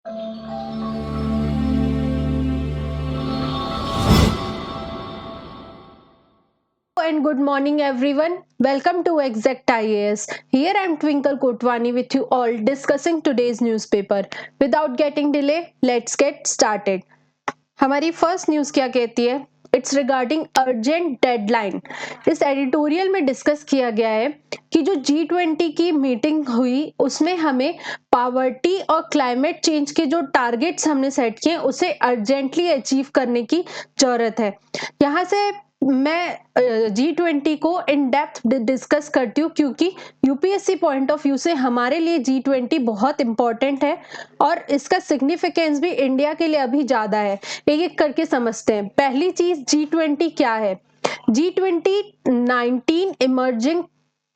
And good morning everyone. Welcome to Exact IAS. Here I am Twinkle Kotwani with you all discussing today's newspaper. Without getting delay, let's get started. हमारी first news क्या कहती है? It's regarding urgent deadline. इस editorial में discuss किया गया है कि जो G20 की मीटिंग हुई उसमें हमें पावर्टी और क्लाइमेट चेंज के जो टारगेट्स हमने सेट किए उसे अर्जेंटली अचीव करने की जरूरत है। यहाँ से मैं G20 को इन डेप्थ डिस्कस करती हूँ क्योंकि यूपीएससी पॉइंट ऑफ व्यू से हमारे लिए G20 बहुत इंपॉर्टेंट है और इसका सिग्निफिकेंस भी इंडिया के लिए अभी ज्यादा है। एक एक करके समझते हैं। पहली चीज G20 क्या है? G20 19 emerging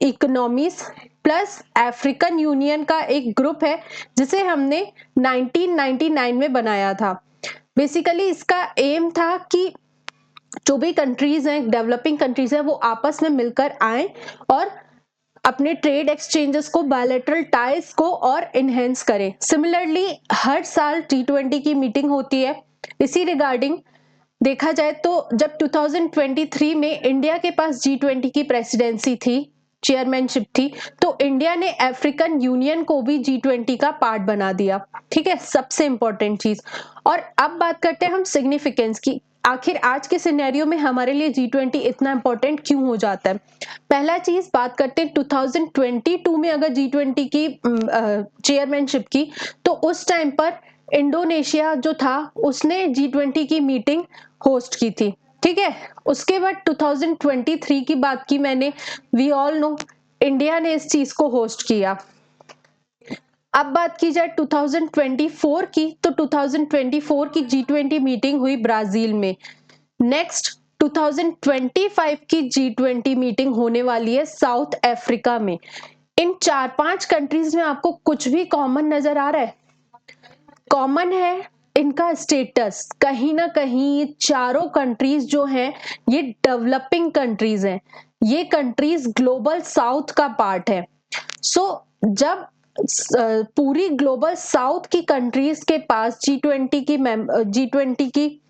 economies plus African union का एक ग्रुप है जिसे हमने 1999 में बनाया था। बेसिकली इसका एम था कि जो भी कंट्रीज हैं, डेवलपिंग कंट्रीज हैं, वो आपस में मिलकर आए और अपने ट्रेड एक्सचेंजेस को, बायलैटरल टाइज को और इनहेंस करें। सिमिलरली हर साल G20 की मीटिंग होती है। इसी रिगार्डिंग देखा जाए तो जब 2023 में इंडिया के पास G20 की प्रेसिडेंसी थी, चेयरमैनशिप थी, तो इंडिया ने अफ्रीकन यूनियन को भी G20 का पार्ट बना दिया। ठीक है, सबसे इंपॉर्टेंट चीज। और अब बात करते हैं हम सिग्निफिकेंस की। आखिर आज के सिनेरियो में हमारे लिए G20 इतना इंपॉर्टेंट क्यों हो जाता है? पहला चीज बात करते हैं 2022 में अगर G20 की चेयरमैनशिप की तो उस टाइम पर इंडोनेशिया जो था उसने G20 की मीटिंग होस्ट की थी। ठीक है, उसके बाद 2023 की बात की मैंने, वी ऑल नो इंडिया ने इस चीज को होस्ट किया। अब बात की जाए 2024 की तो 2024 की G20 मीटिंग हुई ब्राजील में। नेक्स्ट 2025 की G20 मीटिंग होने वाली है साउथ अफ्रीका में। इन 4-5 कंट्रीज में आपको कुछ भी कॉमन नजर आ रहा है? कॉमन है इनका स्टेटस। कहीं ना कहीं ये चारों कंट्रीज जो हैं ये डेवलपिंग कंट्रीज हैं। ये कंट्रीज ग्लोबल साउथ का पार्ट है। सो जब पूरी ग्लोबल साउथ की कंट्रीज के पास G20 की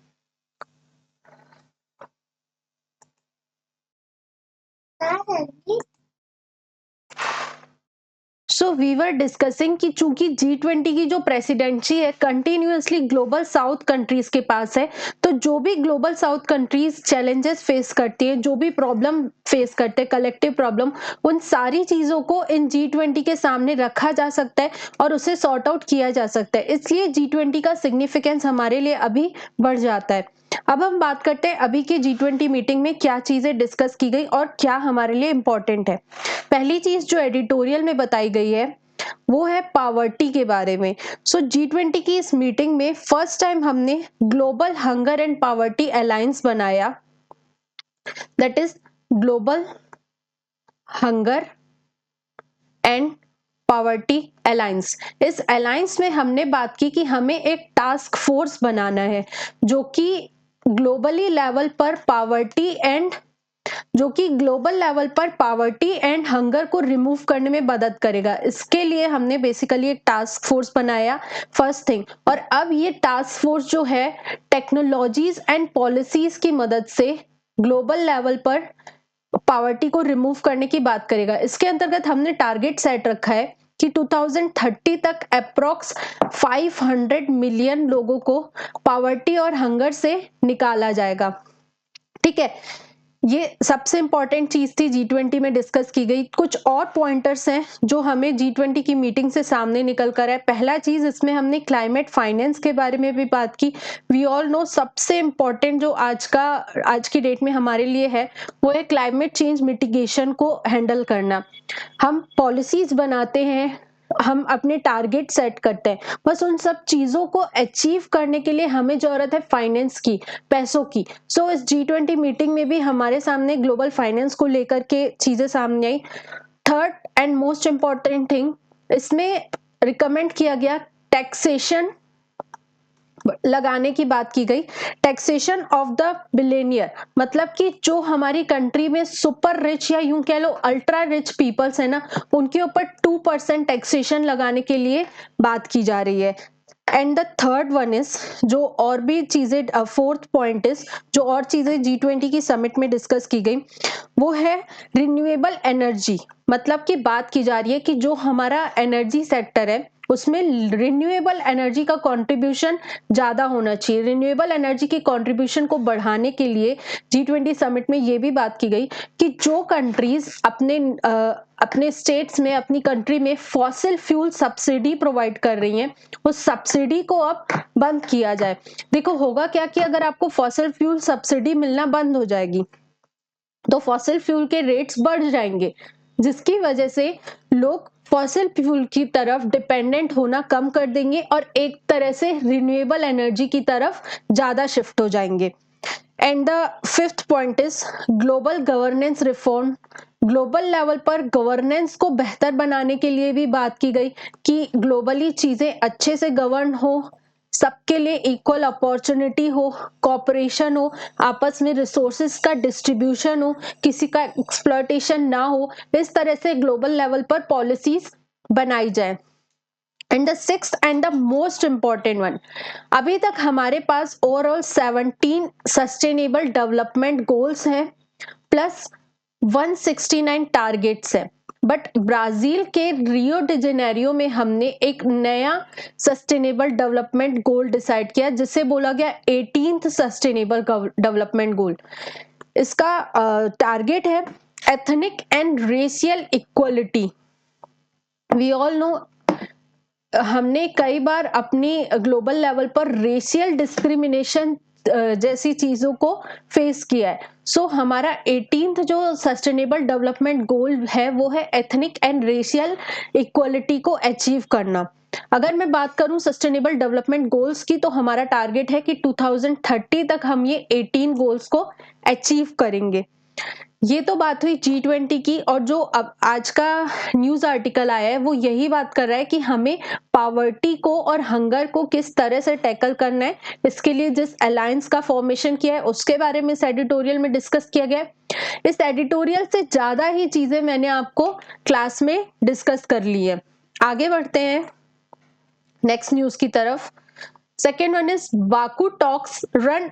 सो वी वर डिस्कसिंग कि चूंकि G20 की जो प्रेसिडेंसी है कंटिन्यूअसली ग्लोबल साउथ कंट्रीज के पास है, तो जो भी global south countries challenges face करती है, जो भी प्रॉब्लम फेस करते हैं, कलेक्टिव प्रॉब्लम, उन सारी चीजों को इन G20 के सामने रखा जा सकता है और उसे सॉर्ट आउट किया जा सकता है। इसलिए G20 का सिग्निफिकेंस हमारे लिए अभी बढ़ जाता है। अब हम बात करते हैं अभी की G20 मीटिंग में क्या चीजें डिस्कस की गई और क्या हमारे लिए इंपॉर्टेंट है। पहली चीज जो एडिटोरियल में बताई गई है वो है पावर्टी के बारे में। सो G20 की इस मीटिंग में फर्स्ट टाइम हमने global hunger and poverty alliance बनाया, that is global hunger and poverty alliance. इस अलायंस में हमने बात की कि हमें एक टास्क फोर्स बनाना है जो कि ग्लोबली लेवल पर पावर्टी एंड हंगर को रिमूव करने में मदद करेगा। इसके लिए हमने बेसिकली एक टास्क फोर्स बनाया, फर्स्ट थिंग। और अब ये टास्क फोर्स जो है टेक्नोलॉजीज एंड पॉलिसीज की मदद से ग्लोबल लेवल पर पावर्टी को रिमूव करने की बात करेगा। इसके अंतर्गत हमने टारगेट सेट रखा है कि 2030 तक अप्रोक्स 500 मिलियन लोगों को पावर्टी और हंगर से निकाला जाएगा। ठीक है, ये सबसे इंपॉर्टेंट चीज थी G20 में डिस्कस की गई। कुछ और पॉइंटर्स हैं जो हमें G20 की मीटिंग से सामने निकल कर है। पहला चीज, इसमें हमने क्लाइमेट फाइनेंस के बारे में भी बात की। वी ऑल नो सबसे इंपॉर्टेंट जो आज की डेट में हमारे लिए है वो है क्लाइमेट चेंज मिटिगेशन को हैंडल करना। हम पॉलिसीज बनाते हैं, हम अपने टारगेट सेट करते हैं, बस उन सब चीजों को अचीव करने के लिए हमें जरूरत है फाइनेंस की, पैसों की। सो इस G20 मीटिंग में भी हमारे सामने ग्लोबल फाइनेंस को लेकर के चीजें सामने आई। Third and most important thing, इसमें रिकमेंड किया गया टैक्सेशन लगाने की बात की गई। टैक्सेशन ऑफ द बिलियनियर, मतलब कि जो हमारी कंट्री में सुपर रिच या यूं कह लो अल्ट्रा रिच पीपल्स है ना, उनके ऊपर 2% टैक्सेशन लगाने के लिए बात की जा रही है। And the third one is, जो और भी चीजें, फोर्थ पॉइंट इज, जो और चीजें G20 की समिट में डिस्कस की गई वो है रिन्यूएबल एनर्जी। मतलब कि बात की जा रही है कि जो हमारा एनर्जी सेक्टर है उसमें रिन्यूएबल एनर्जी का कंट्रीब्यूशन ज्यादा होना चाहिए। रिन्यूएबल एनर्जी की कंट्रीब्यूशन को बढ़ाने के लिए G20 समिट में ये भी बात की गई कि जो कंट्रीज अपने स्टेट्स में, अपनी कंट्री में फॉसिल फ्यूल सब्सिडी प्रोवाइड कर रही हैं, उस सब्सिडी को अब बंद किया जाए। देखो होगा क्या कि अगर आपको फॉसिल फ्यूल सब्सिडी मिलना बंद हो जाएगी तो फॉसिल फ्यूल के रेट्स बढ़ जाएंगे, जिसकी वजह से लोग फॉसिल फ्यूल की तरफ डिपेंडेंट होना कम कर देंगे और एक तरह से रिन्यूएबल एनर्जी की तरफ ज्यादा शिफ्ट हो जाएंगे। And the fifth point is global governance reform. Global level पर गवर्नेंस को बेहतर बनाने के लिए भी बात की गई कि ग्लोबली चीजें अच्छे से गवर्न हो, सबके लिए इक्वल अपॉर्चुनिटी हो, कॉपरेशन हो, आपस में रिसोर्सेज का डिस्ट्रीब्यूशन हो, किसी का एक्सप्लॉयटेशन ना हो, इस तरह से ग्लोबल लेवल पर पॉलिसीज बनाई जाए। And the sixth and the most important one, अभी तक हमारे पास ओवरऑल 17 सस्टेनेबल डेवलपमेंट गोल्स हैं प्लस 169 टारगेट्स है। बट ब्राजील के रियो डी जेनेरियो में हमने एक नया सस्टेनेबल डेवलपमेंट गोल डिसाइड किया जिसे बोला गया 18th सस्टेनेबल डेवलपमेंट गोल। इसका टारगेट है ethnic and racial equality. We all know, हमने कई बार अपनी ग्लोबल लेवल पर रेशियल डिस्क्रिमिनेशन जैसी चीजों को फेस किया है। सो हमारा 18th जो सस्टेनेबल डेवलपमेंट गोल है वो है एथनिक एंड रेशियल इक्वलिटी को अचीव करना। अगर मैं बात करूं सस्टेनेबल डेवलपमेंट गोल्स की तो हमारा टारगेट है कि 2030 तक हम ये 18 गोल्स को अचीव करेंगे। ये तो बात हुई G20 की, और जो अब आज का न्यूज आर्टिकल आया है वो यही बात कर रहा है कि हमें पावर्टी को और हंगर को किस तरह से टैकल करना है। इसके लिए जिस अलायंस का फॉर्मेशन किया है उसके बारे में इस एडिटोरियल में डिस्कस किया गया है। इस एडिटोरियल से ज्यादा ही चीजें मैंने आपको क्लास में डिस्कस कर ली है। आगे बढ़ते हैं नेक्स्ट न्यूज की तरफ। Second one is Baku talks run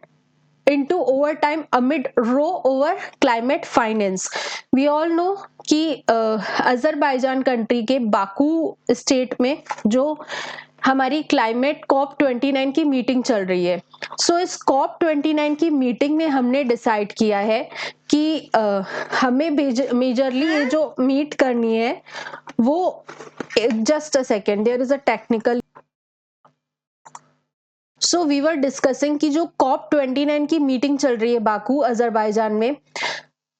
into overtime amid row over climate finance। we all know कि अजरबैजान कंट्री के बाकू स्टेट में जो हमारी क्लाइमेट COP29 की मीटिंग चल रही है। सो इस COP29 की मीटिंग में हमने डिसाइड किया है कि हमें मेजरली ये जो मीट करनी है वो, just a second, there is a technical. So we were discussing कि जो COP29 की मीटिंग चल रही है बाकू अजरबैजान में,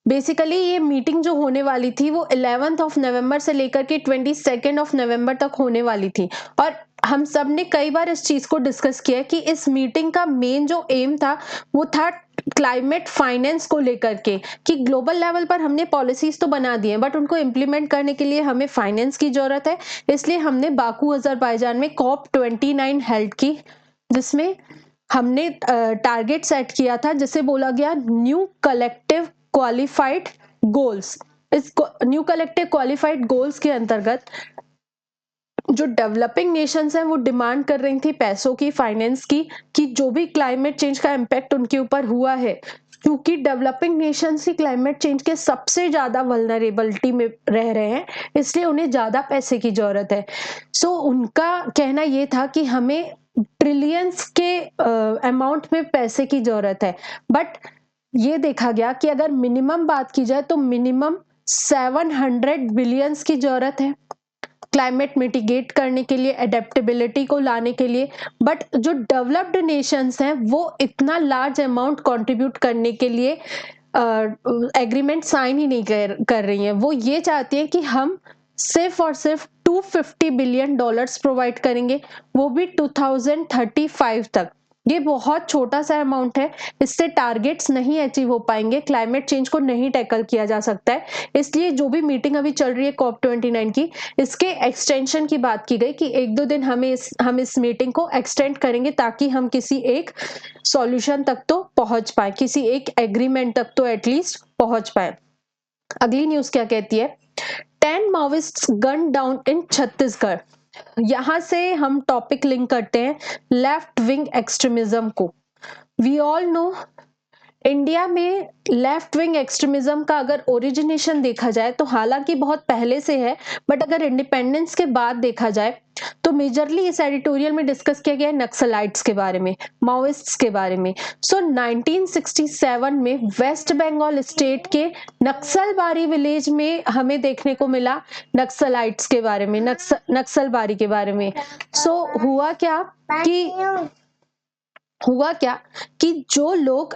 बेसिकली ये मीटिंग जो होने वाली थी वो 11th ऑफ नवंबर से लेकर के 22nd ऑफ नवंबर तक होने वाली थी। और हम सब ने कई बार इस चीज को डिस्कस किया कि इस मीटिंग का मेन जो एम था वो था क्लाइमेट फाइनेंस को लेकर के, कि ग्लोबल लेवल पर हमने पॉलिसीज तो बना दी हैं बट उनको इम्प्लीमेंट करने के लिए हमें फाइनेंस की जरूरत है। इसलिए हमने बाकू अजरबैजान में COP29 हेल्ड की, जिसमें हमने टारगेट सेट किया था जिसे बोला गया न्यू कलेक्टिव क्वालिफाइड गोल्स। इस न्यू कलेक्टिव क्वालिफाइड गोल्स के अंतर्गत जो डेवलपिंग नेशंस हैं वो डिमांड कर रही थी पैसों की, फाइनेंस की, कि जो भी क्लाइमेट चेंज का इम्पैक्ट उनके ऊपर हुआ है, क्योंकि डेवलपिंग नेशंस ही क्लाइमेट चेंज के सबसे ज्यादा वल्नरेबिलिटी में रह रहे हैं, इसलिए उन्हें ज्यादा पैसे की जरूरत है। सो उनका कहना ये था कि हमें ट्रिलियंस के अमाउंट में पैसे की जरूरत है। बट ये देखा गया कि अगर मिनिमम बात की जाए तो मिनिमम 700 बिलियंस की जरूरत है क्लाइमेट मिटिगेट करने के लिए, एडेप्टेबिलिटी को लाने के लिए। बट जो डेवलप्ड नेशंस हैं वो इतना लार्ज अमाउंट कंट्रीब्यूट करने के लिए एग्रीमेंट साइन ही नहीं कर रही हैं। वो ये चाहती है कि हम सिर्फ और सिर्फ $250 बिलियन प्रोवाइड करेंगे, वो भी 2035 तक। ये बहुत छोटा सा अमाउंट है, इससे टारगेट्स नहीं अचीव हो पाएंगे, क्लाइमेट चेंज को नहीं टैकल किया जा सकता है। इसलिए जो भी मीटिंग अभी चल रही है COP29 की, इसके एक्सटेंशन की बात की गई कि 1-2 दिन हम इस मीटिंग को एक्सटेंड करेंगे ताकि हम किसी एक सॉल्यूशन तक तो पहुंच पाए, किसी एक एग्रीमेंट तक तो एटलीस्ट पहुंच पाए। अगली न्यूज क्या कहती है, 10 Maoists gun down in Chhattisgarh. यहाँ से हम टॉपिक लिंक करते हैं लेफ्ट विंग एक्सट्रीमिज्म को। वी ऑल नो इंडिया में लेफ्ट विंग एक्सट्रीमिज्म का अगर ओरिजिनेशन देखा जाए तो हालांकि बहुत पहले से है, बट अगर इंडिपेंडेंस के बाद देखा जाए तो मेजरली इस एडिटोरियल में डिस्कस किया गया है नक्सलाइट्स के बारे में, माओइस्ट्स के बारे में। 1967 में वेस्ट बंगाल स्टेट के नक्सलबारी विलेज में हमें देखने को मिला नक्सलाइट्स के बारे में, नक्सलबारी के बारे में। हुआ क्या कि जो लोग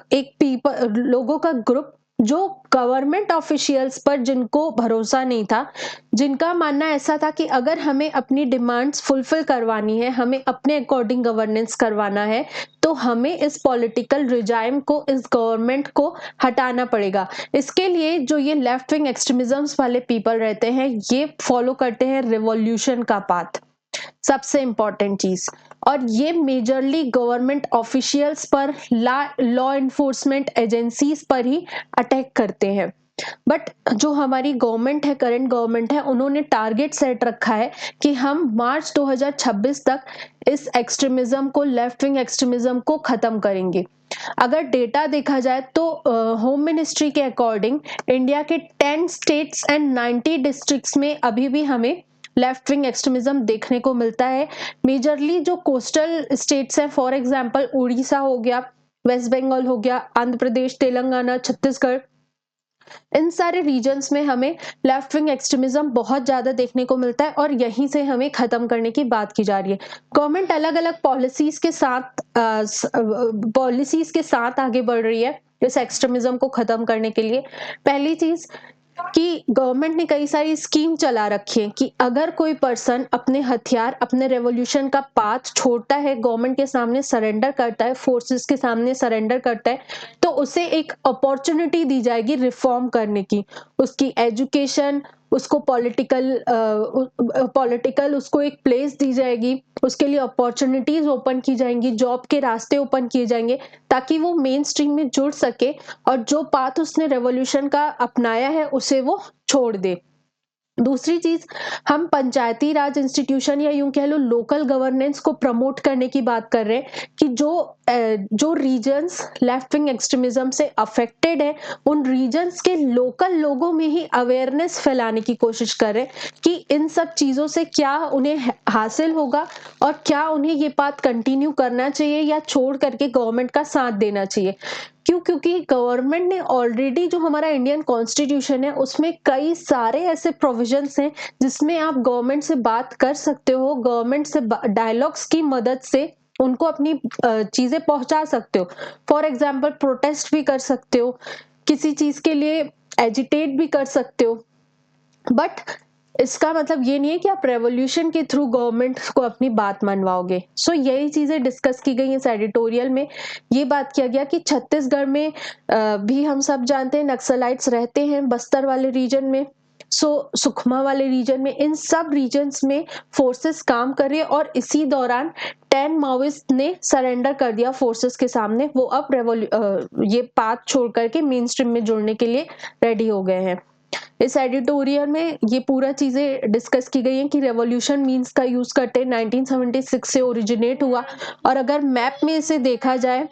लोगों का ग्रुप जो गवर्नमेंट ऑफिशियल्स पर जिनको भरोसा नहीं था, जिनका मानना ऐसा था कि अगर हमें अपनी डिमांड्स फुलफिल करवानी है, हमें अपने अकॉर्डिंग गवर्नेंस करवाना है, तो हमें इस पॉलिटिकल रिजाइम को, इस गवर्नमेंट को हटाना पड़ेगा। इसके लिए जो ये लेफ्ट विंग एक्सट्रीमिज्म वाले पीपल रहते हैं, ये फॉलो करते हैं रिवॉल्यूशन का पाथ, सबसे इंपॉर्टेंट चीज। और ये मेजरली गवर्नमेंट ऑफिशियल्स पर, लॉ इन्फोर्समेंट एजेंसीज पर ही अटैक करते हैं। बट जो हमारी गवर्नमेंट है, करंट गवर्नमेंट है, उन्होंने टारगेट सेट रखा है कि हम मार्च 2026 तक इस एक्सट्रीमिज्म को, लेफ्ट विंग एक्सट्रीमिज्म को खत्म करेंगे। अगर डेटा देखा जाए तो होम मिनिस्ट्री के अकॉर्डिंग इंडिया के 10 स्टेट्स एंड 90 डिस्ट्रिक्ट्स में अभी भी हमें लेफ्ट विंग एक्सट्रीमिज्म देखने को मिलता है। मेजरली जो कोस्टल स्टेट्स हैं, फॉर एग्जांपल उड़ीसा हो गया, वेस्ट बंगाल हो गया, आंध्र प्रदेश, तेलंगाना, छत्तीसगढ़, इन सारे रीजन्स में हमें लेफ्ट विंग एक्सट्रीमिज्म बहुत ज्यादा देखने को मिलता है और यहीं से हमें खत्म करने की बात की जा रही है। गवर्नमेंट अलग अलग पॉलिसीज के साथ आगे बढ़ रही है इस एक्सट्रीमिज्म को खत्म करने के लिए। पहली चीज कि गवर्नमेंट ने कई सारी स्कीम चला रखी है कि अगर कोई पर्सन अपने हथियार, अपने रेवोल्यूशन का पाथ छोड़ता है, गवर्नमेंट के सामने सरेंडर करता है, फोर्सेस के सामने सरेंडर करता है, तो उसे एक अपॉर्चुनिटी दी जाएगी रिफॉर्म करने की। उसकी एजुकेशन, उसको पॉलिटिकल उसको एक प्लेस दी जाएगी, उसके लिए अपॉर्चुनिटीज ओपन की जाएंगी, जॉब के रास्ते ओपन किए जाएंगे, ताकि वो मेन स्ट्रीम में जुड़ सके और जो पाथ उसने रेवोल्यूशन का अपनाया है उसे वो छोड़ दे। दूसरी चीज, हम पंचायती राज इंस्टीट्यूशन या यूं कह लो लोकल गवर्नेंस को प्रमोट करने की बात कर रहे हैं कि जो रीजन्स लेफ्ट विंग एक्सट्रीमिज्म से अफेक्टेड है, उन रीजन्स के लोकल लोगों में ही अवेयरनेस फैलाने की कोशिश कर रहे हैं कि इन सब चीजों से क्या उन्हें हासिल होगा और क्या उन्हें ये बात कंटिन्यू करना चाहिए या छोड़ करके गवर्नमेंट का साथ देना चाहिए। क्योंकि गवर्नमेंट ने ऑलरेडी, जो हमारा इंडियन कॉन्स्टिट्यूशन है, उसमें कई सारे ऐसे प्रोविजंस हैं जिसमें आप गवर्नमेंट से बात कर सकते हो, गवर्नमेंट से डायलॉग्स की मदद से उनको अपनी चीजें पहुंचा सकते हो। फॉर एग्जाम्पल प्रोटेस्ट भी कर सकते हो, किसी चीज के लिए एजिटेट भी कर सकते हो। बट इसका मतलब ये नहीं है कि आप रेवोल्यूशन के थ्रू गवर्नमेंट को अपनी बात मनवाओगे। यही चीजें डिस्कस की गई इस एडिटोरियल में। ये बात किया गया कि छत्तीसगढ़ में भी हम सब जानते हैं नक्सलाइट्स रहते हैं, बस्तर वाले रीजन में, सुकमा वाले रीजन में, इन सब रीजन्स में फोर्सेस काम कर रही है और इसी दौरान 10 माओइस्ट ने सरेंडर कर दिया फोर्सेस के सामने। वो अब ये पाथ छोड़ करके मेन स्ट्रीम में जुड़ने के लिए रेडी हो गए हैं। इस एडिटोरियल में ये पूरा चीजें डिस्कस की गई हैं कि रेवोल्यूशन मीन्स का यूज करते 1976 से ओरिजिनेट हुआ, और अगर मैप में इसे देखा जाए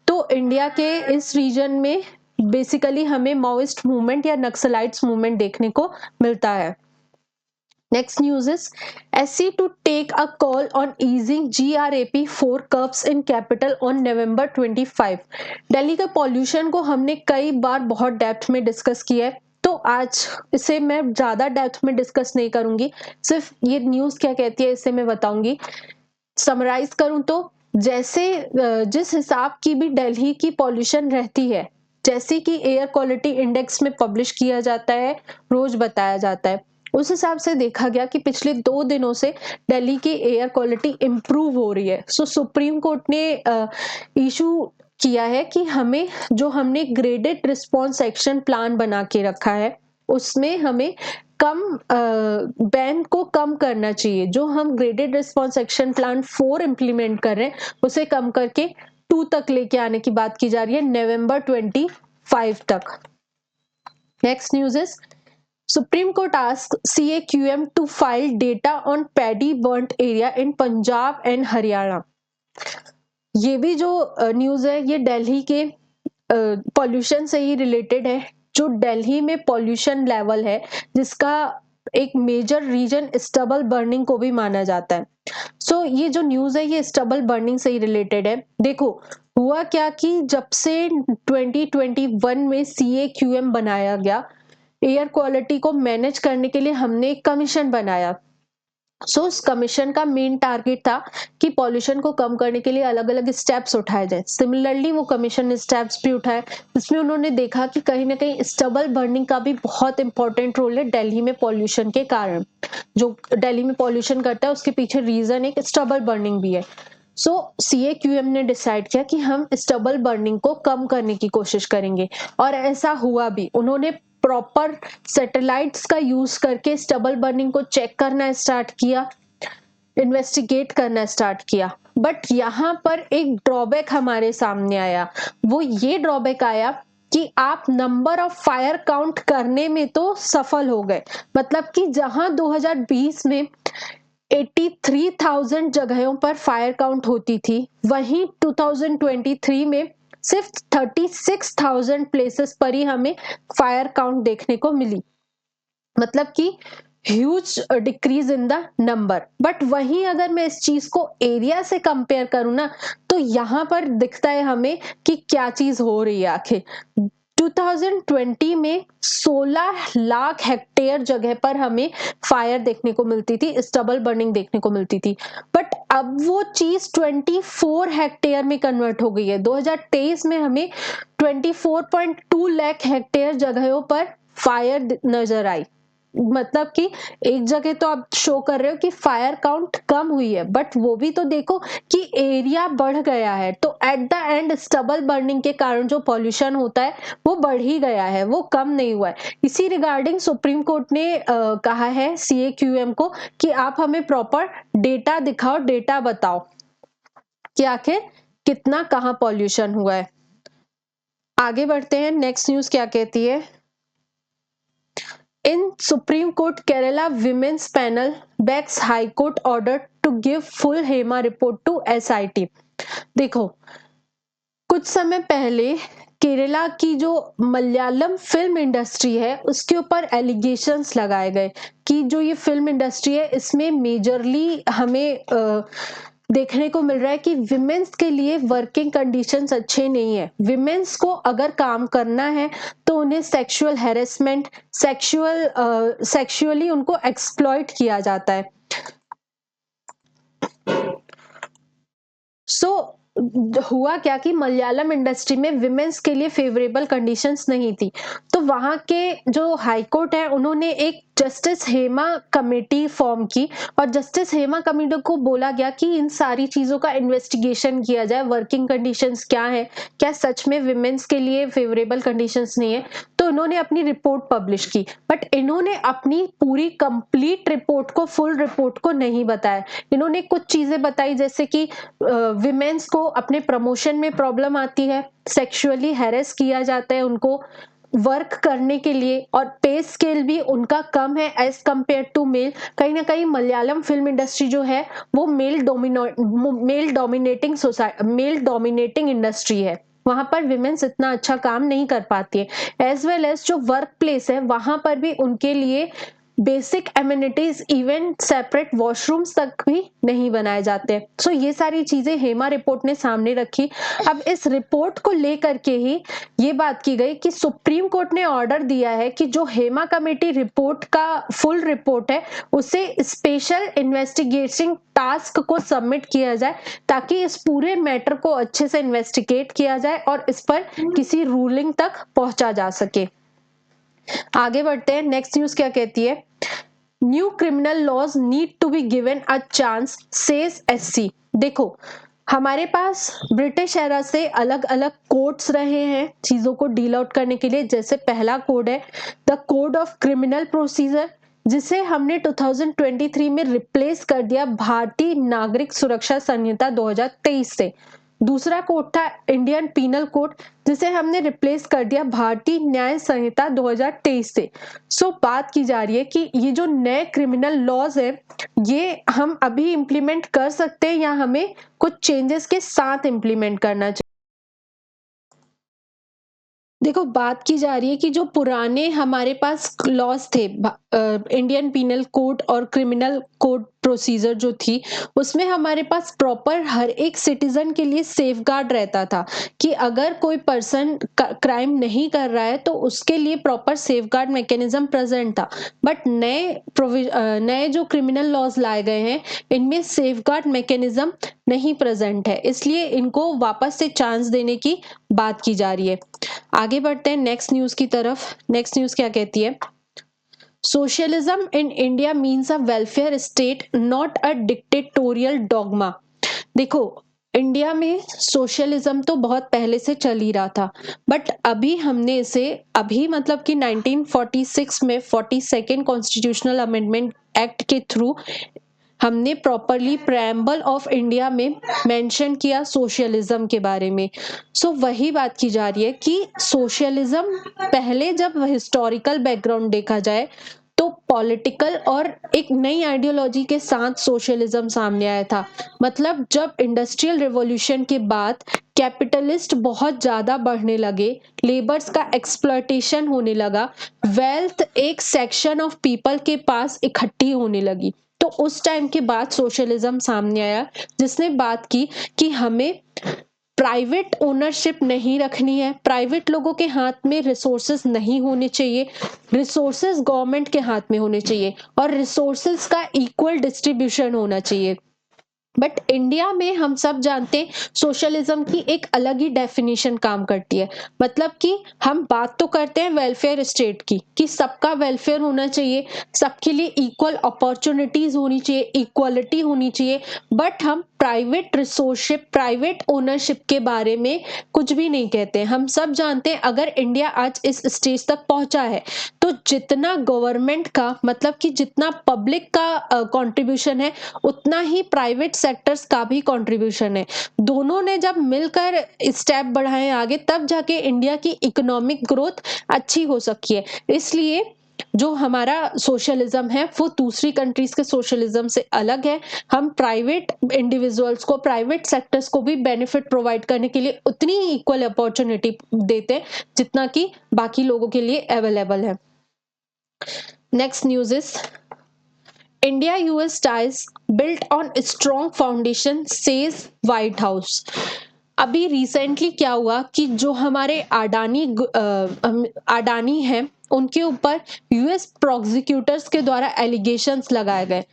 तो इंडिया के इस रीजन में बेसिकली हमें माओइस्ट मूवमेंट या नक्सलाइट्स मूवमेंट देखने को मिलता है। Next news is SC to take a call on easing GRAP 4 curbs in capital on November 25। Delhi का पॉल्यूशन को हमने कई बार बहुत डेप्थ में डिस्कस किया है, तो आज इसे मैं ज्यादा डेप्थ में डिस्कस नहीं करूंगी, सिर्फ ये न्यूज क्या कहती है इसे मैं बताऊंगी। समराइज करूं तो जैसे जिस हिसाब की भी दिल्ली की पॉल्यूशन रहती है, जैसे कि एयर क्वालिटी इंडेक्स में पब्लिश किया जाता है, रोज बताया जाता है, उस हिसाब से देखा गया कि पिछले 2 दिनों से दिल्ली की एयर क्वालिटी इंप्रूव हो रही है। सुप्रीम कोर्ट ने इशू किया है कि हमने ग्रेडेड रिस्पॉन्स एक्शन प्लान बना के रखा है, उसमें हमें बैन को कम करना चाहिए। जो हम graded response action plan 4 implement कर रहे हैं, उसे कम करके 2 तक लेके आने की बात की जा रही है, नवंबर 25 तक। Next news is Supreme Court asked CAQM to file data on paddy burnt area in Punjab and Haryana. ये भी जो न्यूज है ये दिल्ली के पॉल्यूशन से ही रिलेटेड है। जो दिल्ली में पॉल्यूशन लेवल है जिसका एक मेजर रीजन स्टबल बर्निंग को भी माना जाता है। सो ये जो न्यूज है ये स्टबल बर्निंग से ही रिलेटेड है। देखो हुआ क्या कि जब से 2021 में CAQM बनाया गया, एयर क्वालिटी को मैनेज करने के लिए हमने एक कमीशन बनाया। उस कमीशन का मेन टारगेट था कि पॉल्यूशन को कम करने के लिए अलग अलग स्टेप्स उठाए जाए। सिमिलरली वो कमीशन स्टेप्स भी उठाए, जिसमें उन्होंने देखा कि कहीं ना कहीं स्टबल बर्निंग का भी बहुत इंपॉर्टेंट रोल है दिल्ली में पॉल्यूशन के कारण। जो दिल्ली में पॉल्यूशन करता है उसके पीछे रीजन एक स्टबल बर्निंग भी है। CAQM ने डिसाइड किया कि हम स्टबल बर्निंग को कम करने की कोशिश करेंगे, और ऐसा हुआ भी। उन्होंने प्रॉपर सैटेलाइट्स का यूज करके स्टबल बर्निंग को चेक करना स्टार्ट किया, इन्वेस्टिगेट करना स्टार्ट किया। बट यहाँ पर एक ड्रॉबैक हमारे सामने आया। वो ये ड्रॉबैक आया कि आप नंबर ऑफ फायर काउंट करने में तो सफल हो गए, मतलब कि जहां 2020 में 83,000 जगहों पर फायर काउंट होती थी, वहीं 2023 में सिर्फ 36,000 प्लेसेस पर ही हमें फायर काउंट देखने को मिली। मतलब कि huge decrease in the number. But वहीं अगर मैं इस चीज को एरिया से कंपेयर करूं ना, तो यहां पर दिखता है हमें कि क्या चीज हो रही है आखिर। 2020 में 16 लाख हेक्टेयर जगह पर हमें फायर देखने को मिलती थी, स्टबल बर्निंग देखने को मिलती थी। बट अब वो चीज 24 हेक्टेयर में कन्वर्ट हो गई है। 2023 में हमें 24.2 लाख हेक्टेयर जगहों पर फायर नजर आई। मतलब कि एक जगह तो आप शो कर रहे हो कि फायर काउंट कम हुई है, बट वो भी तो देखो कि एरिया बढ़ गया है। तो at the end stubble burning के कारण जो पॉल्यूशन होता है वो बढ़ ही गया है, वो कम नहीं हुआ है। इसी रिगार्डिंग सुप्रीम कोर्ट ने कहा है CAQM को कि आप हमें प्रॉपर डेटा दिखाओ, डेटा बताओ कि आखिर कितना कहाँ पॉल्यूशन हुआ है। आगे बढ़ते हैं, नेक्स्ट न्यूज क्या कहती है। In Supreme Court, Kerala Women's Panel backs High Court order to give full HEMA report to SIT। देखो कुछ समय पहले केरला की जो मलयालम फिल्म इंडस्ट्री है उसके ऊपर एलिगेशंस लगाए गए कि जो ये फिल्म इंडस्ट्री है इसमें मेजरली हमें देखने को मिल रहा है कि विमेन्स के लिए वर्किंग कंडीशंस अच्छे नहीं है। विमेन्स को अगर काम करना है तो उन्हें सेक्सुअल हैरेसमेंट, सेक्सुअली उनको एक्सप्लॉइट किया जाता है। हुआ क्या कि मलयालम इंडस्ट्री में विमेन्स के लिए फेवरेबल कंडीशंस नहीं थी। तो वहां के जो हाई कोर्ट है उन्होंने एक जस्टिस हेमा कमेटी फॉर्म की, और जस्टिस हेमा कमेटी को बोला गया कि इन सारी चीजों का इन्वेस्टिगेशन किया जाए, वर्किंग कंडीशंस क्या है, क्या सच में विमेन्स के लिए फेवरेबल कंडीशंस नहीं है। तो इन्होंने अपनी रिपोर्ट पब्लिश की, बट इन्होंने अपनी पूरी कंप्लीट रिपोर्ट को, फुल रिपोर्ट को नहीं बताया। इन्होंने कुछ चीजें बताई जैसे कि विमेन्स को अपने प्रमोशन में प्रॉब्लम आती है, सेक्सुअली हैरेस किया जाता है उनको वर्क करने के लिए, और पे स्केल भी उनका कम है एज कंपेयर टू मेल। कहीं ना कहीं मलयालम फिल्म इंडस्ट्री जो है वो मेल डोमिनेटिंग इंडस्ट्री है, वहां पर विमेन्स इतना अच्छा काम नहीं कर पाती है। एज वेल एज जो वर्क प्लेस है वहां पर भी उनके लिए basic amenities, even separate washrooms तक भी नहीं बनाए जाते। सो ये सारी चीजें हेमा रिपोर्ट ने सामने रखी। अब इस रिपोर्ट को लेकर के ही ये बात की गई कि सुप्रीम कोर्ट ने ऑर्डर दिया है कि जो हेमा कमेटी रिपोर्ट का फुल रिपोर्ट है उसे स्पेशल इन्वेस्टिगेटिंग टास्क को सबमिट किया जाए, ताकि इस पूरे मैटर को अच्छे से इन्वेस्टिगेट किया जाए और इस पर किसी रूलिंग तक पहुंचा जा सके। आगे बढ़ते हैं, नेक्स्ट न्यूज क्या कहती है। New criminal laws need to be given a chance says SC। देखो हमारे पास ब्रिटिश एरा से अलग अलग कोड्स रहे हैं चीजों को डील आउट करने के लिए। जैसे पहला कोड है the code of criminal procedure, जिसे हमने 2023 में रिप्लेस कर दिया भारतीय नागरिक सुरक्षा संहिता 2023 से। दूसरा कोड था इंडियन पीनल कोड, जिसे हमने रिप्लेस कर दिया भारतीय न्याय संहिता 2023 से। सो बात की जा रही है कि ये जो नए क्रिमिनल लॉज है ये हम अभी इम्प्लीमेंट कर सकते हैं या हमें कुछ चेंजेस के साथ इम्प्लीमेंट करना चाहिए। देखो, बात की जा रही है कि जो पुराने हमारे पास लॉज थे, इंडियन पीनल कोड और क्रिमिनल कोड प्रोसीजर जो थी, उसमें हमारे पास प्रॉपर हर एक सिटीजन के लिए सेफगार्ड रहता था कि अगर कोई पर्सन क्राइम नहीं कर रहा है तो उसके लिए प्रॉपर सेफगार्ड मैकेनिज्म प्रेजेंट था। बट नए जो क्रिमिनल लॉज लाए गए हैं इनमें सेफगार्ड मैकेनिज्म नहीं प्रेजेंट है, इसलिए इनको वापस से चांस देने की बात की जा रही है। आगे बढ़ते हैं नेक्स्ट न्यूज की तरफ। नेक्स्ट न्यूज क्या कहती है? Socialism in India means a welfare state, not a dictatorial dogma. देखो, इंडिया में सोशलिज्म तो बहुत पहले से चल ही रहा था, बट अभी हमने इसे मतलब कि 1946 में 42nd कॉन्स्टिट्यूशनल अमेंडमेंट एक्ट के थ्रू हमने प्रॉपरली प्रेम्बल ऑफ इंडिया में मेंशन किया सोशलिज्म के बारे में। सो वही बात की जा रही है कि सोशलिज्म पहले जब हिस्टोरिकल बैकग्राउंड देखा जाए तो पॉलिटिकल और एक नई आइडियोलॉजी के साथ सोशलिज्म सामने आया था। मतलब जब इंडस्ट्रियल रिवॉल्यूशन के बाद कैपिटलिस्ट बहुत ज्यादा बढ़ने लगे, लेबर्स का एक्सप्लॉयटेशन होने लगा, वेल्थ एक सेक्शन ऑफ पीपल के पास इकट्ठी होने लगी, तो उस टाइम के बाद सोशलिज्म सामने आया जिसने बात की कि हमें प्राइवेट ओनरशिप नहीं रखनी है, प्राइवेट लोगों के हाथ में रिसोर्सेज नहीं होने चाहिए, रिसोर्सेज गवर्नमेंट के हाथ में होने चाहिए और रिसोर्सेज का इक्वल डिस्ट्रीब्यूशन होना चाहिए। बट इंडिया में हम सब जानते हैं सोशलिज्म की एक अलग ही डेफिनेशन काम करती है। मतलब कि हम बात तो करते हैं वेलफेयर स्टेट की कि सबका वेलफेयर होना चाहिए, सबके लिए इक्वल अपॉर्चुनिटीज होनी चाहिए, इक्वलिटी होनी चाहिए, बट हम प्राइवेट रिसोर्सशिप, प्राइवेट ओनरशिप के बारे में कुछ भी नहीं कहते। हम सब जानते हैं अगर इंडिया आज इस स्टेज तक पहुंचा है तो जितना गवर्नमेंट का मतलब कि जितना पब्लिक का कंट्रीब्यूशन है उतना ही प्राइवेट सेक्टर्स का भी कंट्रीब्यूशन है। दोनों ने जब मिलकर स्टेप बढ़ाए आगे तब जाके इंडिया की इकोनॉमिक ग्रोथ अच्छी हो सकी है। इसलिए जो हमारा सोशलिज्म है वो दूसरी कंट्रीज के सोशलिज्म से अलग है। हम प्राइवेट इंडिविजुअल्स को, प्राइवेट सेक्टर्स को भी बेनिफिट प्रोवाइड करने के लिए उतनी ही इक्वल अपॉर्चुनिटी देते हैं जितना कि बाकी लोगों के लिए अवेलेबल है। Next news is India US ties built on a strong foundation, says White House। अभी रिसेंटली क्या हुआ कि जो हमारे अडानी हैं उनके ऊपर यूएस प्रोसिक्यूटर्स के द्वारा एलिगेशंस लगाए गए।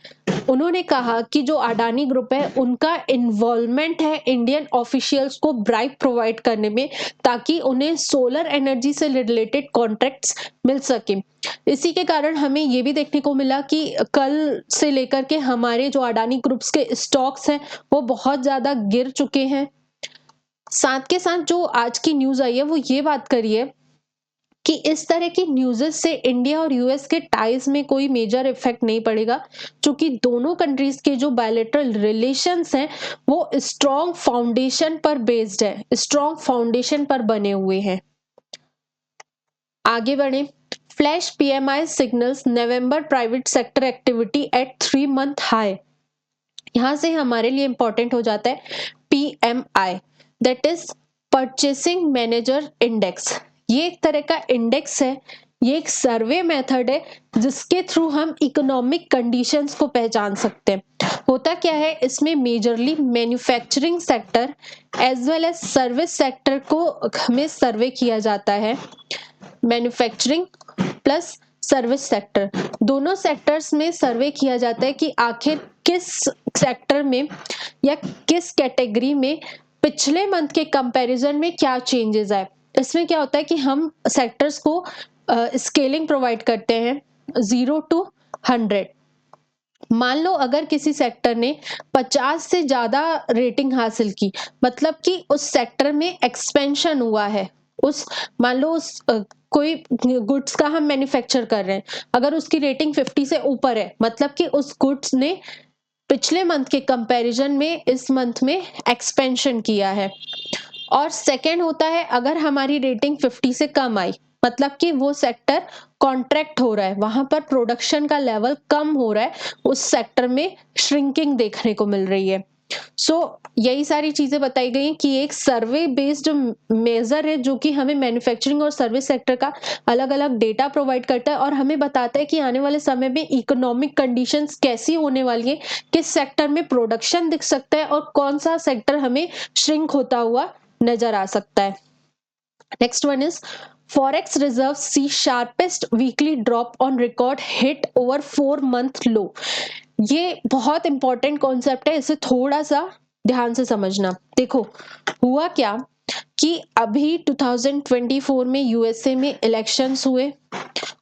उन्होंने कहा कि जो अडानी ग्रुप है उनका इन्वॉल्वमेंट है इंडियन ऑफिशियल्स को ब्राइब प्रोवाइड करने में ताकि उन्हें सोलर एनर्जी से रिलेटेड कॉन्ट्रैक्ट्स मिल सके। इसी के कारण हमें ये भी देखने को मिला कि कल से लेकर के हमारे जो अडानी ग्रुप्स के स्टॉक्स हैं वो बहुत ज्यादा गिर चुके हैं। साथ के साथ जो आज की न्यूज आई है वो ये बात करी है कि इस तरह की न्यूज़ेस से इंडिया और यूएस के टाइज में कोई मेजर इफेक्ट नहीं पड़ेगा, क्योंकि दोनों कंट्रीज के जो बायलैटरल रिलेशंस हैं वो स्ट्रॉन्ग फाउंडेशन पर बेस्ड है, स्ट्रॉन्ग फाउंडेशन पर बने हुए हैं। आगे बढ़े। Flash PMI signals November private sector activity at 3-month high. यहां से हमारे लिए इंपॉर्टेंट हो जाता है PMI, that is purchasing manager index. ये एक तरह का इंडेक्स है, ये एक सर्वे मेथड है जिसके थ्रू हम इकोनॉमिक कंडीशंस को पहचान सकते हैं। होता क्या है, इसमें majorly manufacturing sector as well as service sector को हमें सर्वे किया जाता है। मैन्युफैक्चरिंग प्लस सर्विस सेक्टर, दोनों सेक्टर्स में सर्वे किया जाता है कि आखिर किस सेक्टर में या किस कैटेगरी में पिछले मंथ के कंपैरिजन में क्या चेंजेस आए। इसमें क्या होता है कि हम सेक्टर्स को स्केलिंग प्रोवाइड करते हैं 0 to 100। मान लो अगर किसी सेक्टर ने 50 से ज्यादा रेटिंग हासिल की, मतलब कि उस सेक्टर में एक्सपेंशन हुआ है। उस मान लो उस कोई गुड्स का हम मैन्युफैक्चर कर रहे हैं, अगर उसकी रेटिंग 50 से ऊपर है मतलब कि उस गुड्स ने पिछले मंथ के कंपैरिजन में इस मंथ में एक्सपेंशन किया है। और सेकंड होता है अगर हमारी रेटिंग 50 से कम आई, मतलब कि वो सेक्टर कॉन्ट्रैक्ट हो रहा है, वहां पर प्रोडक्शन का लेवल कम हो रहा है, उस सेक्टर में श्रिंकिंग देखने को मिल रही है। यही सारी चीजें बताई गई हैं कि एक सर्वे बेस्ड मेजर है जो कि हमें मैन्युफैक्चरिंग और सर्विस सेक्टर का अलग अलग डेटा प्रोवाइड करता है और हमें बताता है कि आने वाले समय में इकोनॉमिक कंडीशंस कैसी होने वाली है, किस सेक्टर में प्रोडक्शन दिख सकता है और कौन सा सेक्टर हमें श्रिंक होता हुआ नजर आ सकता है। Next one is Forex reserves see sharpest weekly drop on record, hit over 4-month low। ये बहुत इंपॉर्टेंट कॉन्सेप्ट है, इसे थोड़ा सा ध्यान से समझना। देखो हुआ क्या कि अभी 2024 में यूएसए में इलेक्शंस हुए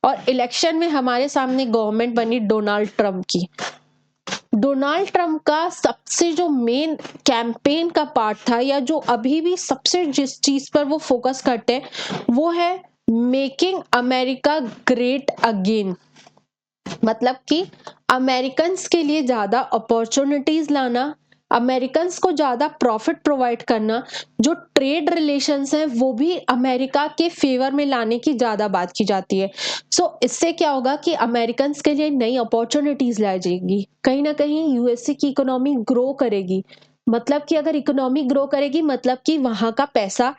और इलेक्शन में हमारे सामने गवर्नमेंट बनी डोनाल्ड ट्रंप की। डोनाल्ड ट्रंप का सबसे जो मेन कैंपेन का पार्ट था या जो अभी भी सबसे जिस चीज पर वो फोकस करते हैं वो है मेकिंग अमेरिका ग्रेट अगेन। मतलब कि अमेरिकन्स के लिए ज्यादा अपॉर्चुनिटीज लाना, अमेरिकन्स को ज्यादा प्रॉफिट प्रोवाइड करना, जो ट्रेड रिलेशंस हैं वो भी अमेरिका के फेवर में लाने की ज्यादा बात की जाती है। इससे क्या होगा कि अमेरिकन्स के लिए नई अपॉर्चुनिटीज लाई जाएगी, कहीं ना कहीं यूएसए की इकोनॉमी ग्रो करेगी। मतलब कि अगर इकोनॉमी ग्रो करेगी मतलब कि वहां का पैसा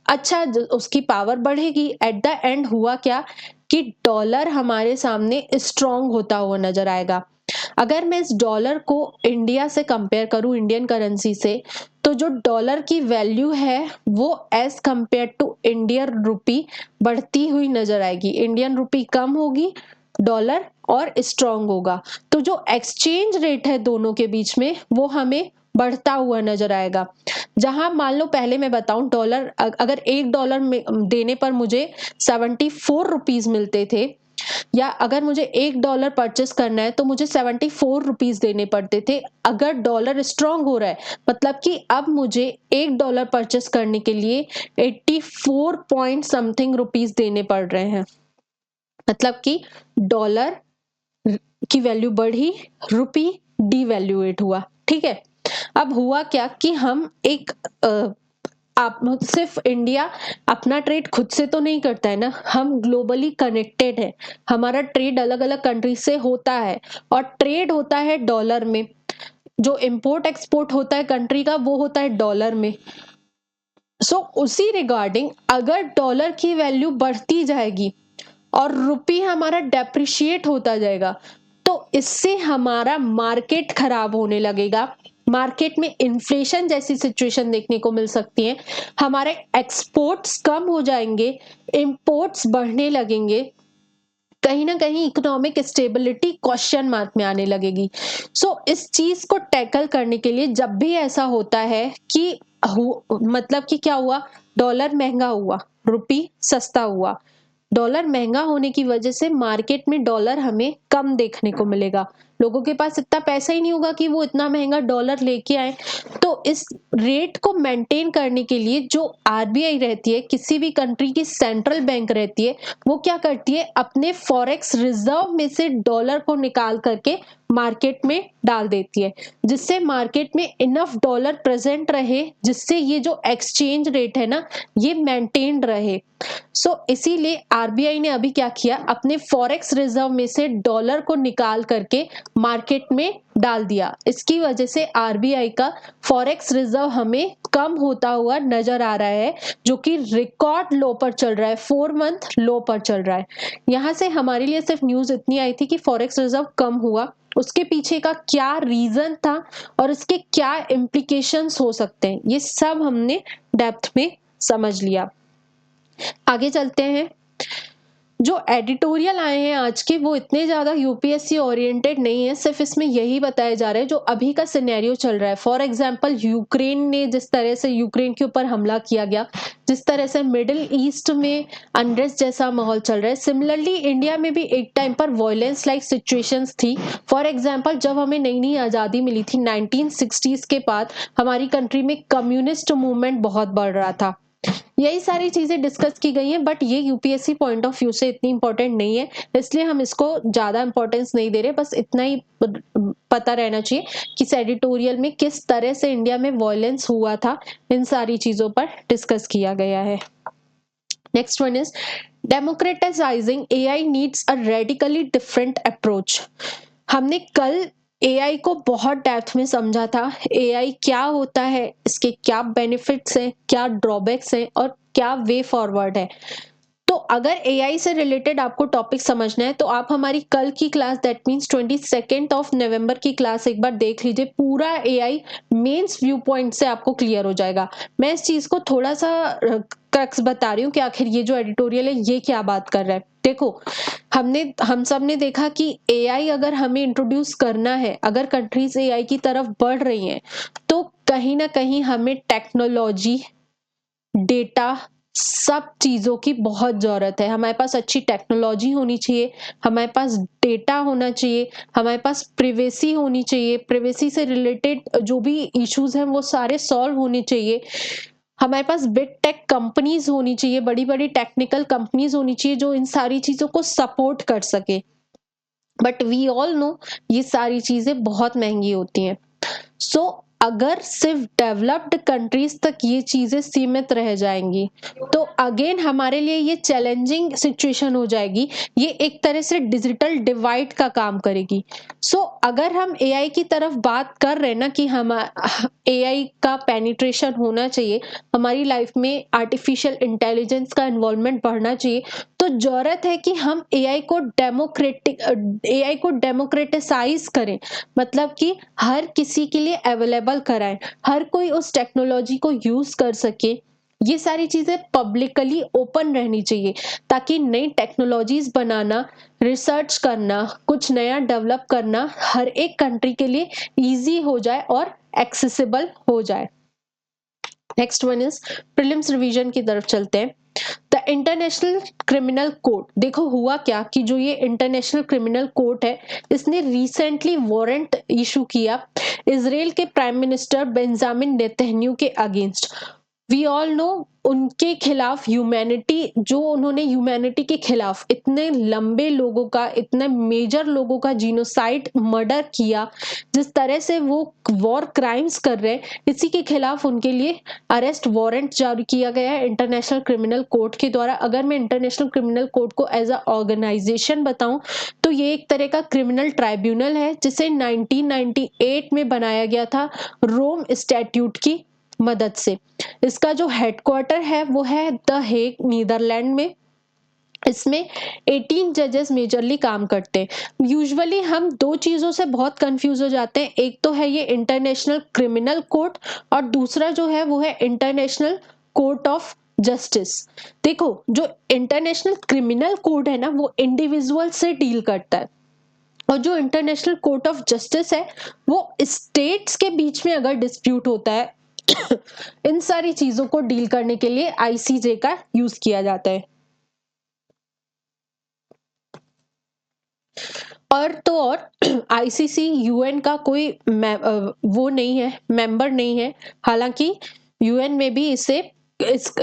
अच्छा, उसकी पावर बढ़ेगी। एट द एंड हुआ क्या कि डॉलर हमारे सामने स्ट्रांग होता हुआ नजर आएगा। अगर मैं इस डॉलर को इंडिया से कंपेयर करूं, इंडियन करेंसी से, तो जो डॉलर की वैल्यू है वो as compare to Indian rupee बढ़ती हुई नजर आएगी। इंडियन रुपी कम होगी, डॉलर और स्ट्रांग होगा, तो जो एक्सचेंज रेट है दोनों के बीच में वो हमें बढ़ता हुआ नजर आएगा। जहां मान लो पहले मैं बताऊं, डॉलर अगर $1 देने पर मुझे 74 रुपीज मिलते थे, या अगर मुझे $1 परचेस करना है तो मुझे 74 रुपीज देने पड़ते थे। अगर डॉलर स्ट्रांग हो रहा है मतलब कि अब मुझे $1 परचेस करने के लिए 84 पॉइंट समथिंग रुपीज देने पड़ रहे हैं। मतलब कि डॉलर की वैल्यू बढ़ी, रुपी डिवैल्यूएट हुआ। ठीक है, अब हुआ क्या कि हम एक आप सिर्फ इंडिया अपना ट्रेड खुद से तो नहीं करता है ना, हम ग्लोबली कनेक्टेड है, हमारा ट्रेड अलग अलग कंट्री से होता है और ट्रेड होता है डॉलर में, जो इंपोर्ट एक्सपोर्ट होता है कंट्री का वो होता है डॉलर में। उसी रिगार्डिंग अगर डॉलर की वैल्यू बढ़ती जाएगी और रुपी हमारा डेप्रिशिएट होता जाएगा तो इससे हमारा मार्केट खराब होने लगेगा। मार्केट में इन्फ्लेशन जैसी सिचुएशन देखने को मिल सकती है, हमारे एक्सपोर्ट्स कम हो जाएंगे, इंपोर्ट्स बढ़ने लगेंगे, कहीं ना कहीं इकोनॉमिक स्टेबिलिटी क्वेश्चन मार्क में आने लगेगी। इस चीज को टैकल करने के लिए जब भी ऐसा होता है कि मतलब कि क्या हुआ, डॉलर महंगा हुआ, रुपी सस्ता हुआ, डॉलर महंगा होने की वजह से मार्केट में डॉलर हमें कम देखने को मिलेगा, लोगों के पास इतना पैसा ही नहीं होगा कि वो इतना महंगा डॉलर लेके आए। तो इस रेट को मेंटेन करने के लिए जो आरबीआई रहती है, किसी भी कंट्री की सेंट्रल बैंक रहती है, वो क्या करती है, अपने फॉरेक्स रिजर्व में से डॉलर को निकाल करके मार्केट में डाल देती है, जिससे मार्केट में इनफ डॉलर प्रेजेंट रहे, जिससे ये जो एक्सचेंज रेट है ना ये मेंटेन रहे। इसीलिए आरबीआई ने अभी क्या किया, अपने फॉरेक्स रिजर्व में से डॉलर को निकाल करके मार्केट में डाल दिया। इसकी वजह से आरबीआई का फॉरेक्स रिजर्व हमें कम होता हुआ नजर आ रहा है, जो कि रिकॉर्ड लो पर चल रहा है, 4-मंथ लो पर चल रहा है। यहां से हमारे लिए सिर्फ न्यूज इतनी आई थी कि फॉरेक्स रिजर्व कम हुआ, उसके पीछे का क्या रीजन था और इसके क्या इम्प्लीकेशंस हो सकते हैं, ये सब हमने डेप्थ में समझ लिया। आगे चलते हैं। जो एडिटोरियल आए हैं आज के वो इतने ज्यादा यूपीएससी ओरिएंटेड नहीं है, सिर्फ इसमें यही बताया जा रहा है जो अभी का सिनेरियो चल रहा है। फॉर एग्जांपल यूक्रेन ने जिस तरह से यूक्रेन के ऊपर हमला किया गया, जिस तरह से मिडिल ईस्ट में अनरेस्ट जैसा माहौल चल रहा है, सिमिलरली इंडिया में भी एक टाइम पर वायलेंस लाइक सिचुएशंस थी। फॉर एग्जांपल जब हमें नई नई आजादी मिली थी 1960s के बाद, हमारी कंट्री में कम्युनिस्ट मूवमेंट बहुत बढ़ रहा था। यही सारी चीजें डिस्कस की गई हैं, बट ये यूपीएससी पॉइंट ऑफ व्यू से इतनी इंपॉर्टेंट नहीं है, इसलिए हम इसको ज्यादा इंपॉर्टेंस नहीं दे रहे। बस इतना ही पता रहना चाहिए कि एडिटोरियल में किस तरह से इंडिया में वॉयलेंस हुआ था, इन सारी चीजों पर डिस्कस किया गया है। Next one is democratising AI needs a radically different approach. हमने कल एआई को बहुत डेप्थ में समझा था। एआई क्या होता है, इसके क्या बेनिफिट्स हैं, क्या ड्रॉबैक्स हैं और क्या वे फॉरवर्ड है। तो अगर एआई से रिलेटेड आपको टॉपिक समझना है तो आप हमारी कल की क्लास, दैट मीन्स 22 नवंबर की क्लास एक बार देख लीजिए। पूरा एआई मेंस व्यू पॉइंट से आपको क्लियर हो जाएगा। मैं इस चीज को थोड़ा सा क्रक्स बता रही हूँ कि आखिर ये जो एडिटोरियल है ये क्या बात कर रहा है। देखो, हम सब ने देखा कि एआई अगर हमें इंट्रोड्यूस करना है, अगर कंट्रीज एआई की तरफ बढ़ रही हैं, तो कहीं ना कहीं हमें टेक्नोलॉजी, डेटा, सब चीजों की बहुत जरूरत है। हमारे पास अच्छी टेक्नोलॉजी होनी चाहिए, हमारे पास डेटा होना चाहिए, हमारे पास प्रिवेसी होनी चाहिए, प्रिवेसी से रिलेटेड जो भी इश्यूज हैं वो सारे सॉल्व होने चाहिए। हमारे पास बिग टेक कंपनीज होनी चाहिए, बड़ी बड़ी टेक्निकल कंपनीज होनी चाहिए जो इन सारी चीजों को सपोर्ट कर सके। बट वी ऑल नो ये सारी चीजें बहुत महंगी होती हैं। सो अगर सिर्फ डेवलप्ड कंट्रीज तक ये चीजें सीमित रह जाएंगी तो अगेन हमारे लिए ये चैलेंजिंग सिचुएशन हो जाएगी। ये एक तरह से डिजिटल डिवाइड का काम करेगी। सो अगर हम एआई की तरफ बात कर रहे हैं ना कि हम एआई का पेनिट्रेशन होना चाहिए, हमारी लाइफ में आर्टिफिशियल इंटेलिजेंस का इन्वॉल्वमेंट बढ़ना चाहिए, तो जरूरत है कि हम एआई को डेमोक्रेटिसाइज करें। मतलब कि हर किसी के लिए अवेलेबल कराएं, हर कोई उस टेक्नोलॉजी को यूज कर सके। ये सारी चीजें पब्लिकली ओपन रहनी चाहिए ताकि नई टेक्नोलॉजीज बनाना, रिसर्च करना, कुछ नया डेवलप करना हर एक कंट्री के लिए इजी हो जाए और एक्सेसिबल हो जाए। Next one is prelims revision की तरफ चलते हैं। द इंटरनेशनल क्रिमिनल कोर्ट, देखो हुआ क्या कि जो ये इंटरनेशनल क्रिमिनल कोर्ट है, इसने रिसेंटली वारंट इशू किया इजराइल के प्राइम मिनिस्टर बेंजामिन नेतन्याहू के अगेंस्ट। वी ऑल नो उनके खिलाफ ह्यूमैनिटी, जो उन्होंने ह्यूमैनिटी के खिलाफ इतने लंबे लोगों का, इतने मेजर लोगों का जीनोसाइड मर्डर किया, जिस तरह से वो वॉर क्राइम्स कर रहे हैं, इसी के खिलाफ उनके लिए अरेस्ट वारंट जारी किया गया है इंटरनेशनल क्रिमिनल कोर्ट के द्वारा। अगर मैं इंटरनेशनल क्रिमिनल कोर्ट को एज अ ऑर्गेनाइजेशन बताऊं तो ये एक तरह का क्रिमिनल ट्राइब्यूनल है जिसे 1998 में बनाया गया था रोम स्टैट्यूट की मदद से। इसका जो हेडक्वार्टर है वो है द हेग, नीदरलैंड में। इसमें 18 जजेस मेजरली काम करते हैं। यूजुअली हम दो चीजों से बहुत कंफ्यूज हो जाते हैं, एक तो है ये इंटरनेशनल क्रिमिनल कोर्ट और दूसरा जो है वो है इंटरनेशनल कोर्ट ऑफ जस्टिस। देखो, जो इंटरनेशनल क्रिमिनल कोर्ट है ना वो इंडिविजुअल से डील करता है, और जो इंटरनेशनल कोर्ट ऑफ जस्टिस है वो स्टेट्स के बीच में अगर डिस्प्यूट होता है इन सारी चीजों को डील करने के लिए आईसीजे का यूज किया जाता है। और तो और आईसीसी यूएन का कोई वो नहीं है, मेंबर नहीं है। हालांकि यूएन में भी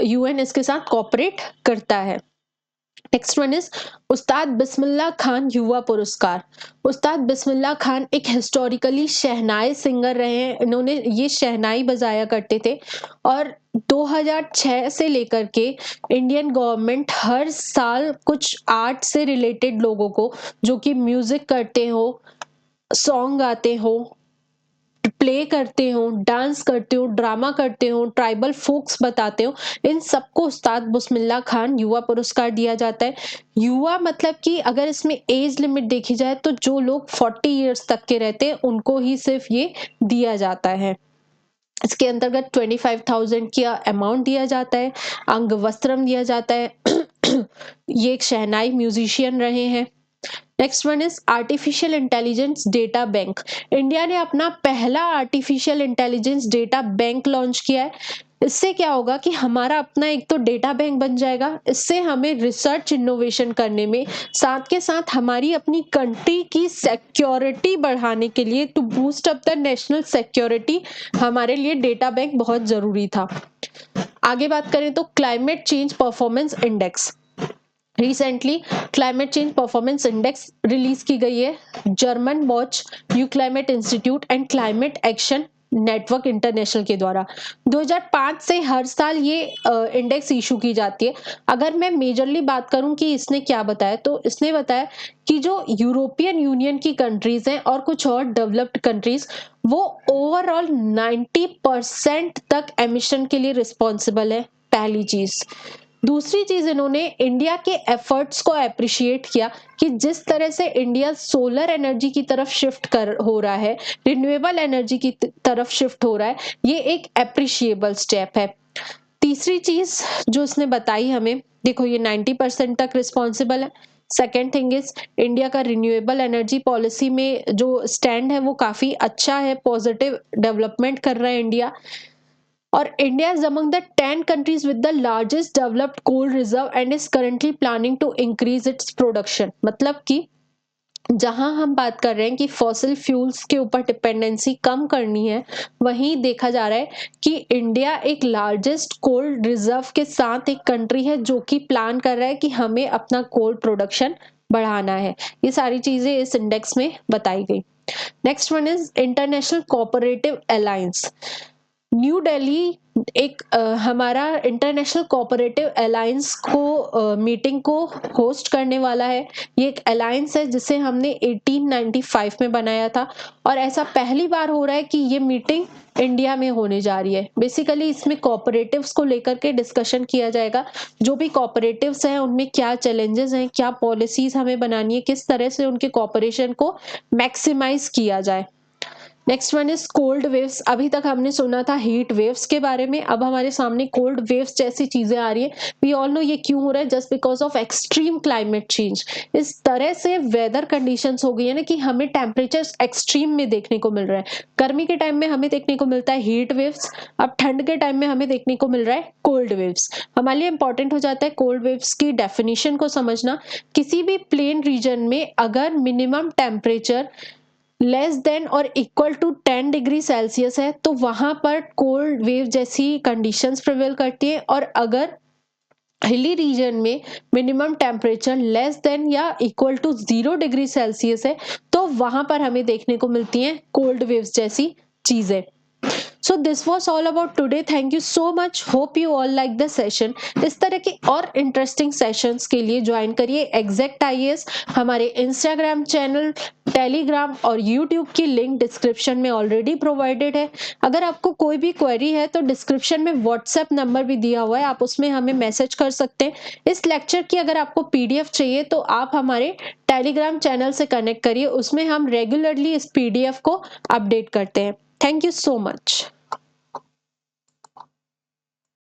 यूएन इसके साथ कोऑपरेट करता है। नेक्स्ट वन इज उस्ताद बिस्मिल्लाह खान युवा पुरस्कार। उस्ताद बिस्मिल्लाह खान एक हिस्टोरिकली शहनाई सिंगर रहे हैं। इन्होंने ये शहनाई बजाया करते थे और 2006 से लेकर के इंडियन गवर्नमेंट हर साल कुछ आर्ट से रिलेटेड लोगों को, जो कि म्यूजिक करते हो, सॉन्ग गाते हो, प्ले करते हो, डांस करते हो, ड्रामा करते हो, ट्राइबल फोक्स बताते हो, इन सबको उस्ताद बिस्मिल्लाह खान युवा पुरस्कार दिया जाता है। युवा मतलब कि अगर इसमें एज लिमिट देखी जाए तो जो लोग 40 इयर्स तक के रहते हैं उनको ही सिर्फ ये दिया जाता है। इसके अंतर्गत 25,000 का अमाउंट दिया जाता है, अंग वस्त्रम दिया जाता है। ये एक शहनाई म्यूजिशियन रहे हैं। Next one is artificial intelligence data bank. India ने अपना पहला artificial intelligence data bank launch किया है। इससे क्या होगा कि हमारा अपना एक तो डेटा बैंक बन जाएगा, इससे हमें रिसर्च इनोवेशन करने में, साथ के साथ हमारी अपनी कंट्री की सिक्योरिटी बढ़ाने के लिए, to boost up the national security, हमारे लिए डेटा बैंक बहुत जरूरी था। आगे बात करें तो climate change performance index, recently climate change performance index release की गई है German watch, new climate institute and climate action network international के द्वारा। 2005 से हर साल ये इंडेक्स इशू की जाती है। अगर मैं मेजरली बात करूं कि इसने क्या बताया, तो इसने बताया कि जो यूरोपियन यूनियन की कंट्रीज हैं और कुछ और डेवलप्ड कंट्रीज, वो ओवरऑल 90% तक एमिशन के लिए रिस्पॉन्सिबल है, पहली चीज। दूसरी चीज, इन्होंने इंडिया के एफर्ट्स को अप्रिशिएट किया कि जिस तरह से इंडिया सोलर एनर्जी की तरफ शिफ्ट कर हो रहा है, रिन्यूएबल एनर्जी की तरफ शिफ्ट हो रहा है, ये एक अप्रिशिएबल स्टेप है। तीसरी चीज जो इसने बताई हमें, देखो ये 90% तक रिस्पॉन्सिबल है। सेकेंड थिंग इज, इंडिया का रिन्यूएबल एनर्जी पॉलिसी में जो स्टैंड है वो काफी अच्छा है, पॉजिटिव डेवलपमेंट कर रहा है इंडिया। और India is among the 10 countries with the largest developed coal reserve and is currently planning to increase its production। मतलब कि जहां हम बात कर रहे हैं कि फॉसिल फ्यूल्स के ऊपर डिपेंडेंसी कम करनी है, वहीं देखा जा रहा है कि इंडिया एक लार्जेस्ट कोल रिजर्व के साथ एक कंट्री है जो कि प्लान कर रहा है कि हमें अपना कोल प्रोडक्शन बढ़ाना है। ये सारी चीजें इस इंडेक्स में बताई गई। Next one is international cooperative alliance. New Delhi एक हमारा इंटरनेशनल कोऑपरेटिव अलायंस को मीटिंग को होस्ट करने वाला है। ये एक अलायंस है जिसे हमने 1895 में बनाया था, और ऐसा पहली बार हो रहा है कि ये मीटिंग इंडिया में होने जा रही है। बेसिकली इसमें कोऑपरेटिव्स को लेकर के डिस्कशन किया जाएगा, जो भी कोऑपरेटिव्स हैं उनमें क्या चैलेंजेस हैं, क्या पॉलिसीज हमें बनानी है, किस तरह से उनके कोऑपरेशन को मैक्सिमाइज किया जाए। Next one is cold waves. अभी तक हमने सुना था हीट वेव्स के बारे में, अब हमारे सामने कोल्ड वेव्स जैसी चीजें आ रही है। वी ऑल नो ये क्यों हो रहा है, just because of extreme climate change. इस तरह से वेदर कंडीशंस हो गई है ना कि हमें टेम्परेचर एक्सट्रीम में देखने को मिल रहा है। गर्मी के टाइम में हमें देखने को मिलता है हीट वेव्स, अब ठंड के टाइम में हमें देखने को मिल रहा है कोल्ड वेव्स। हमारे लिए इंपॉर्टेंट हो जाता है कोल्ड वेव्स की डेफिनेशन को समझना। किसी भी प्लेन रीजन में अगर मिनिमम टेम्परेचर लेस देन और इक्वल टू 10 डिग्री सेल्सियस है, तो वहां पर कोल्ड वेव जैसी कंडीशंस प्रिवेल करती है। और अगर हिली रीजन में मिनिमम टेम्परेचर लेस देन या इक्वल टू 0 डिग्री सेल्सियस है, तो वहां पर हमें देखने को मिलती हैं कोल्ड वेव्स जैसी चीजें। So this was all about today. Thank you so much, hope you all like the session. इस तरह की और इंटरेस्टिंग सेशंस के लिए ज्वाइन करिए एग्जैक्ट आईएएस। हमारे इंस्टाग्राम चैनल, टेलीग्राम और यूट्यूब की लिंक डिस्क्रिप्शन में ऑलरेडी प्रोवाइडेड है। अगर आपको कोई भी क्वेरी है तो डिस्क्रिप्शन में व्हाट्सएप नंबर भी दिया हुआ है, आप उसमें हमें मैसेज कर सकते हैं। इस लेक्चर की अगर आपको पीडीएफ चाहिए तो आप हमारे टेलीग्राम चैनल से कनेक्ट करिए, उसमें हम रेगुलरली इस पीडीएफ को अपडेट करते हैं। Thank you so much.